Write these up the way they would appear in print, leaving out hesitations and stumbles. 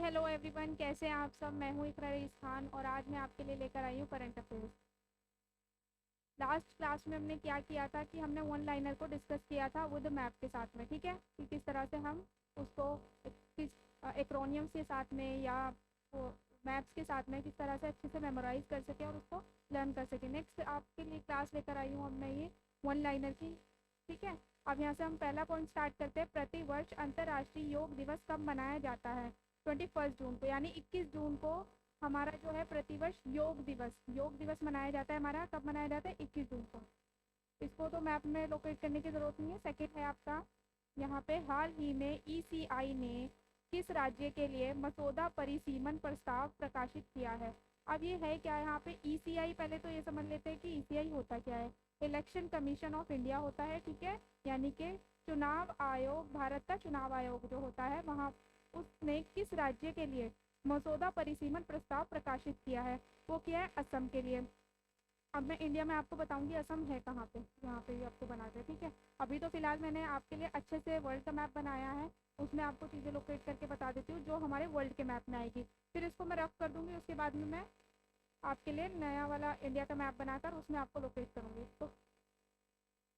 Hello everyone, कैसे हैं आप सब। मैं हूँ इकरा रईस खान और आज मैं आपके लिए लेकर आई हूँ करंट अफेयर्स। लास्ट क्लास में हमने क्या किया था कि हमने वन लाइनर को डिस्कस किया था विद मैप के साथ में, ठीक है, कि किस तरह से हम उसको किस एक्रोनियम्स के साथ में या मैप्स के साथ में किस तरह से अच्छे से मेमोराइज कर सकें और उसको लर्न कर सकें। नेक्स्ट आपके लिए क्लास लेकर आई हूँ अब मैं ये वन लाइनर की, ठीक है। अब यहाँ से हम पहला पॉइंट स्टार्ट करते हैं। प्रति वर्ष अंतर्राष्ट्रीय योग दिवस कब मनाया जाता है? 21 जून को, यानी 21 जून को हमारा जो है प्रतिवर्ष योग दिवस मनाया जाता है। हमारा कब मनाया जाता है? 21 जून को। इसको तो मैप में लोकेट करने की ज़रूरत नहीं है। सेकंड है आपका, यहाँ पे हाल ही में ईसीआई ने किस राज्य के लिए मसौदा परिसीमन प्रस्ताव प्रकाशित किया है? अब ये है क्या यहाँ पे ईसीआई, पहले तो ये समझ लेते हैं कि ईसीआई होता क्या है। इलेक्शन कमीशन ऑफ इंडिया होता है, ठीक है, यानी कि चुनाव आयोग, भारत का चुनाव आयोग जो होता है वहाँ, उसने किस राज्य के लिए मसौदा परिसीमन प्रस्ताव प्रकाशित किया है? वो क्या है? असम के लिए। अब मैं इंडिया में आपको बताऊंगी असम है कहाँ पे, यहाँ पे भी आपको बना दे, ठीक है। अभी तो फिलहाल मैंने आपके लिए अच्छे से वर्ल्ड का मैप बनाया है, उसमें आपको चीज़ें लोकेट करके बता देती हूँ जो हमारे वर्ल्ड के मैप में आएगी। फिर इसको मैं रफ कर दूँगी, उसके बाद में मैं आपके लिए नया वाला इंडिया का मैप बनाकर उसमें आपको लोकेट करूँगी। तो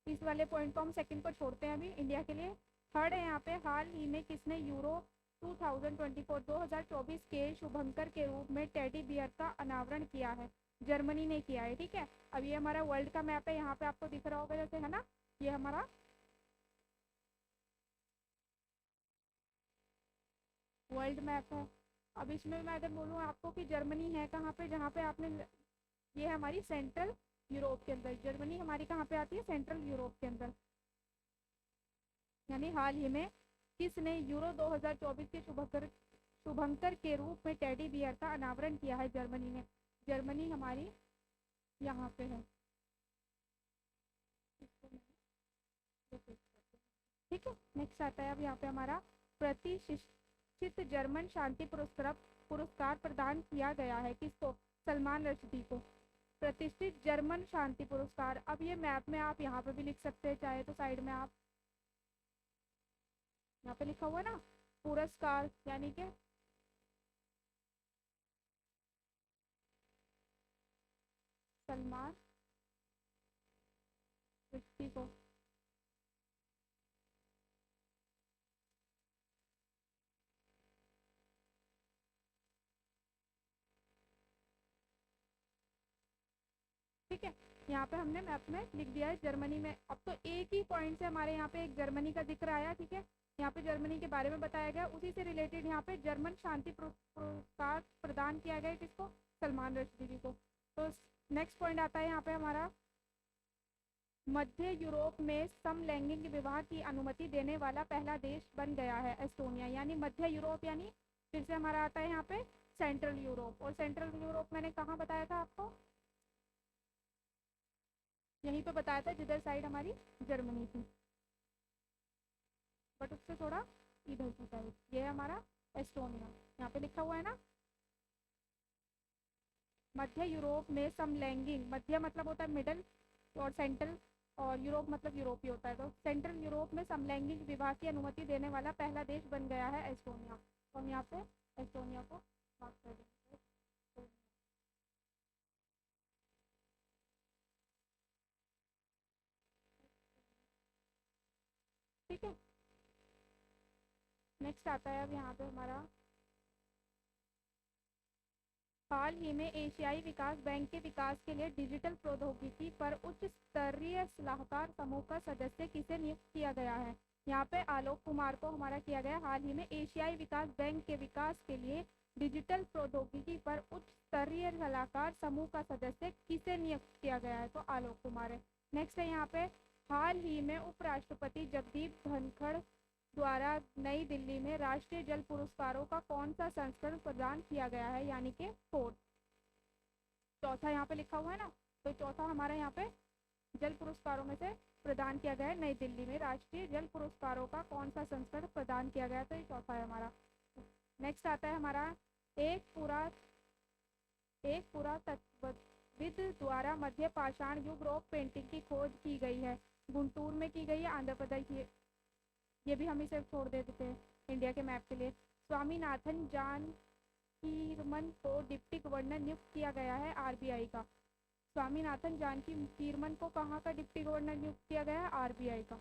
इस वाले पॉइंट को हम सेकंड को छोड़ते हैं अभी इंडिया के लिए। थर्ड है यहाँ पे, हाल ही में किसने यूरो 2024 के शुभंकर के रूप में टेडी बियर का अनावरण किया है? जर्मनी ने किया है, ठीक है। अब ये हमारा वर्ल्ड का मैप है, यहाँ पे आपको दिख रहा होगा जैसे, है ना, ये हमारा वर्ल्ड मैप है। अब इसमें मैं अगर बोलूँ आपको कि जर्मनी है कहाँ पे, जहाँ पे आपने ये है हमारी सेंट्रल यूरोप के अंदर। जर्मनी हमारी कहाँ पे आती है? सेंट्रल यूरोप के अंदर। यानी हाल ही में किसने यूरो 2024 के शुभंकर के रूप में टेडी बियर का अनावरण किया है? जर्मनी ने। जर्मनी हमारी यहाँ पे है, ठीक है। नेक्स्ट आता है अब यहाँ पे हमारा प्रतिष्ठित जर्मन शांति पुरस्कार पुरस्कार प्रदान किया गया है किसको? सलमान रश्दी को। प्रतिष्ठित जर्मन शांति पुरस्कार, अब ये मैप में आप यहाँ पे भी लिख सकते हैं, चाहे तो साइड में आप यहाँ पे लिखा हुआ है ना पुरस्कार, यानी कि सलमान रश्दी को। ठीक है, यहाँ पे हमने मैप में लिख दिया है जर्मनी में। अब तो एक ही पॉइंट से हमारे यहाँ पे एक जर्मनी का जिक्र आया, ठीक है। यहाँ पे जर्मनी के बारे में बताया गया, उसी से रिलेटेड यहाँ पे जर्मन शांति पुरस्कार प्रदान किया गया किसको? सलमान रश्दी जी को। तो नेक्स्ट पॉइंट आता है यहाँ पे हमारा, मध्य यूरोप में समलैंगिक विवाह की अनुमति देने वाला पहला देश बन गया है एस्टोनिया। यानी मध्य यूरोप, यानी फिर से हमारा आता है यहाँ पे सेंट्रल यूरोप। और सेंट्रल यूरोप मैंने कहाँ बताया था आपको? यहीं पे बताया था जिधर साइड हमारी जर्मनी थी, बट उससे थोड़ा इधर की साइड। ये है हमारा एस्टोनिया, यहाँ पे लिखा हुआ है ना। मध्य यूरोप में समलैंगिक, मध्य मतलब होता है मिडल, और सेंट्रल, और यूरोप मतलब यूरोपीय होता है। तो सेंट्रल यूरोप में समलैंगिक विवाह की अनुमति देने वाला पहला देश बन गया है एस्टोनिया। तो हम यहाँ पे एस्टोनिया को मार्क कर देंगे। ठीक है, नेक्स्ट आता है अब यहाँ पे हमारा, हाल ही में एशियाई विकास बैंक के विकास के लिए डिजिटल प्रौद्योगिकी पर उच्च स्तरीय सलाहकार समूह का सदस्य किसे नियुक्त किया गया है? यहाँ पे आलोक कुमार को हमारा किया गया। हाल ही में एशियाई विकास बैंक के विकास के लिए डिजिटल प्रौद्योगिकी पर उच्च स्तरीय सलाहकार समूह का सदस्य किसे नियुक्त किया गया है? तो आलोक कुमार है। नेक्स्ट है यहाँ पे, हाल ही में उपराष्ट्रपति जगदीप धनखड़ द्वारा नई दिल्ली में राष्ट्रीय जल पुरस्कारों का कौन सा संस्करण प्रदान किया गया है? यानी कि फोर्थ, चौथा यहाँ पे लिखा हुआ है ना। तो चौथा हमारा यहाँ पे जल पुरस्कारों में से प्रदान किया गया है नई दिल्ली में राष्ट्रीय जल पुरस्कारों का कौन सा संस्करण प्रदान किया गया? तो ये चौथा है हमारा। नेक्स्ट आता है हमारा, एक पूरा एक पुरातत्वविद द्वारा मध्य पाषाण युग रॉक पेंटिंग की खोज की गई है। गुंटूर में की गई है, आंध्र प्रदेश। ये भी हम इसे छोड़ देते हैं इंडिया के मैप के लिए। स्वामीनाथन जान कीरमन को डिप्टी गवर्नर नियुक्त किया गया है आरबीआई का। स्वामीनाथन जानकी कीरमन को कहाँ का डिप्टी गवर्नर नियुक्त किया गया है? आरबीआई का।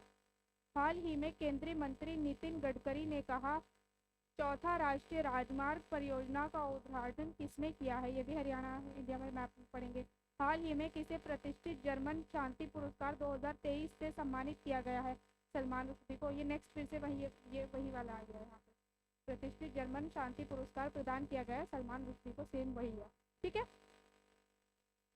हाल ही में केंद्रीय मंत्री नितिन गडकरी ने कहा चौथा राष्ट्रीय राजमार्ग परियोजना का उद्घाटन किसने किया है? ये भी हरियाणा इंडिया में मैप में पढ़ेंगे। हाल ही में किसे प्रतिष्ठित जर्मन शांति पुरस्कार 2023 से सम्मानित किया गया है? सलमान रुश्दी को। ये नेक्स्ट फिर से ये वही वाला आ गया है यहाँ पे। प्रतिष्ठित जर्मन शांति पुरस्कार प्रदान किया गया है सलमान रुश्दी को, सेम वही है। ठीक है।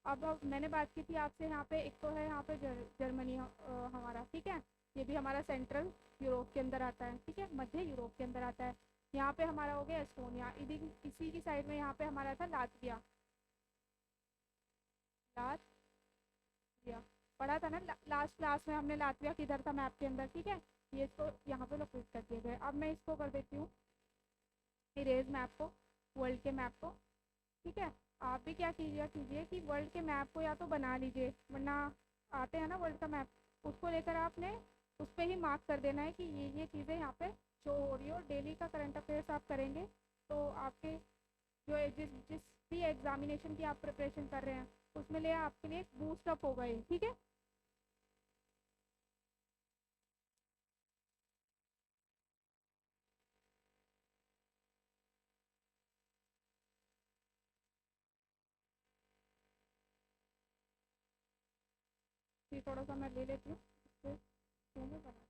अब मैंने बात की थी आपसे यहाँ पे, एक तो है यहाँ पे जर्मनी हमारा, ठीक है, ये भी हमारा सेंट्रल यूरोप के अंदर आता है, ठीक है, मध्य यूरोप के अंदर आता है। यहाँ पे हमारा हो गया एस्टोनिया, इसी की साइड में यहाँ पे हमारा था लातविया। लातविया पढ़ा था ना लास्ट क्लास में हमने, लातविया किधर था मैप के अंदर, ठीक है। ये इसको यहाँ पे लोकेट कर दिए गए। अब मैं इसको कर देती हूँ इरेज मैप को, वर्ल्ड के मैप को, ठीक है। आप भी क्या कीजिए कि वर्ल्ड के मैप को या तो बना लीजिए, वरना आते हैं ना वर्ल्ड का मैप, उसको लेकर आपने उस पर ही मार्क कर देना है कि ये चीज़ें यहाँ पे शो हो रही हो। डेली का करंट अफेयर्स आप करेंगे तो आपके जो जिस भी एग्जामिनेशन की आप प्रिपरेशन कर रहे हैं उसमें ले आपके लिए बूस्ट अप होगा ये, ठीक है। फिर थोड़ा सा मैं ले लेती हूँ, फिर ये दिया गया है।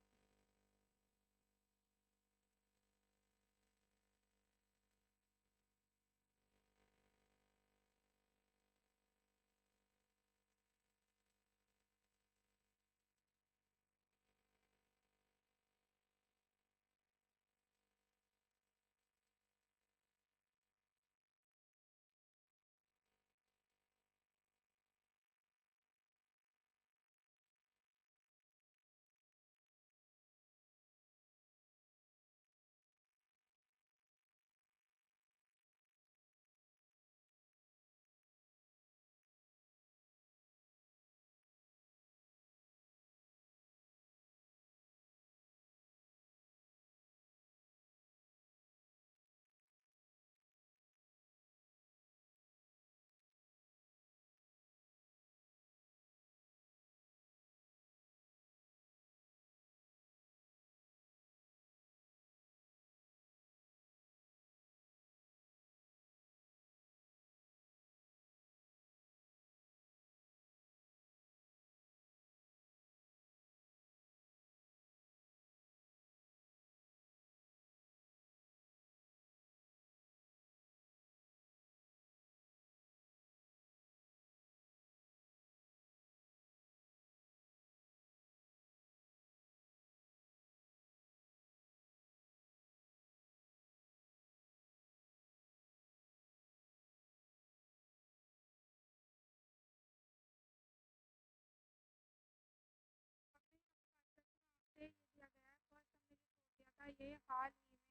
फर्स्ट हमने जो दिया था ये हाल ही में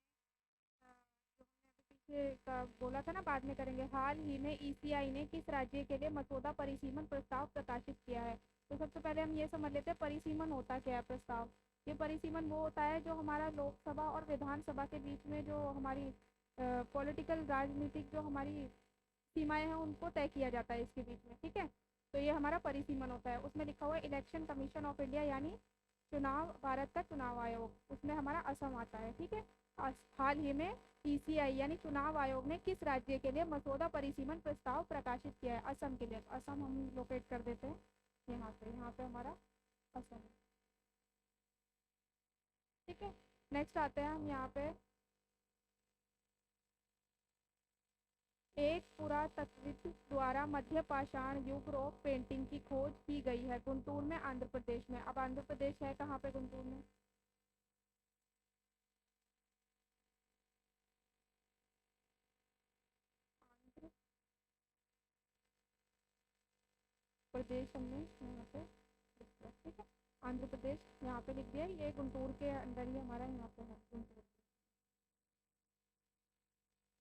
जो हमने अभी पीछे का बोला था ना, बाद में करेंगे। हाल ही में ईसीआई ने किस राज्य के लिए मसौदा परिसीमन प्रस्ताव प्रकाशित किया है? तो सबसे पहले हम ये समझ लेते हैं परिसीमन होता क्या है। प्रस्ताव, ये परिसीमन वो होता है जो हमारा लोकसभा और विधानसभा के बीच में जो हमारी पॉलिटिकल राजनीतिक जो हमारी सीमाएं हैं उनको तय किया जाता है इसके बीच में, ठीक है। तो ये हमारा परिसीमन होता है। उसमें लिखा हुआ है इलेक्शन कमीशन ऑफ इंडिया, यानी चुनाव, भारत का चुनाव आयोग, उसमें हमारा असम आता है, ठीक है। हाल ही में ईसीआई यानी चुनाव आयोग ने किस राज्य के लिए मसौदा परिसीमन प्रस्ताव प्रकाशित किया है? असम के लिए। असम हम लोकेट कर देते हैं यहाँ पे हमारा असम है, ठीक है। नेक्स्ट आते हैं हम यहाँ पे, एक पुरातत्वविद द्वारा मध्य पाषाण युग रॉक पेंटिंग की खोज की गई है गुंटूर में, आंध्र प्रदेश में। अब आंध्र प्रदेश है कहाँ पे? गुंटूर में। आंध्र प्रदेश हमने यहाँ पे लिख दिया, ठीक है। आंध्र प्रदेश यहाँ पे लिख दिया, ये गुंटूर के अंदर ही हमारा यहाँ पे है गुंटूर,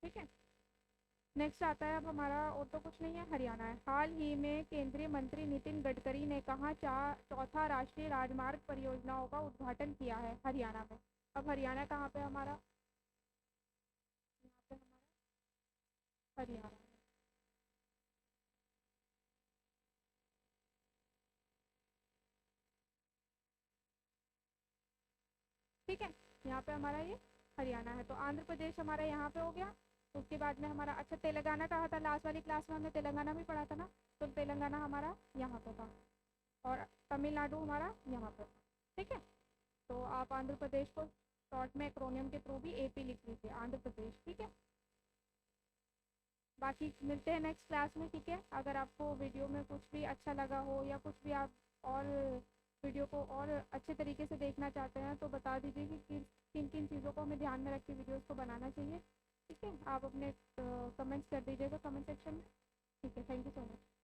ठीक है। नेक्स्ट आता है अब हमारा, और तो कुछ नहीं है, हरियाणा है। हाल ही में केंद्रीय मंत्री नितिन गडकरी ने कहा चौथा राष्ट्रीय राजमार्ग परियोजनाओं का उद्घाटन किया है? हरियाणा में। अब हरियाणा कहाँ पे हमारा? हरियाणा। ठीक है, यहाँ पे हमारा ये हरियाणा है। तो आंध्र प्रदेश हमारा यहाँ पे हो गया। उसके बाद में हमारा, अच्छा तेलंगाना कहा था, लास्ट वाली क्लास में हमने तेलंगाना भी पढ़ा था ना, तो तेलंगाना हमारा यहाँ पे था और तमिलनाडु हमारा यहाँ पे। ठीक है, तो आप आंध्र प्रदेश को शॉर्ट में एक्रोनियम के थ्रू भी एपी लिख लीजिए, आंध्र प्रदेश। ठीक है, बाकी मिलते हैं नेक्स्ट क्लास में। ठीक है, अगर आपको वीडियो में कुछ भी अच्छा लगा हो या कुछ भी आप और वीडियो को और अच्छे तरीके से देखना चाहते हैं तो बता दीजिए कि किन किन चीज़ों को हमें ध्यान में रख के वीडियोज़ को बनाना चाहिए। ठीक है, आप अपने कमेंट्स कर दीजिएगा कमेंट सेक्शन में। ठीक है, थैंक यू सो मच।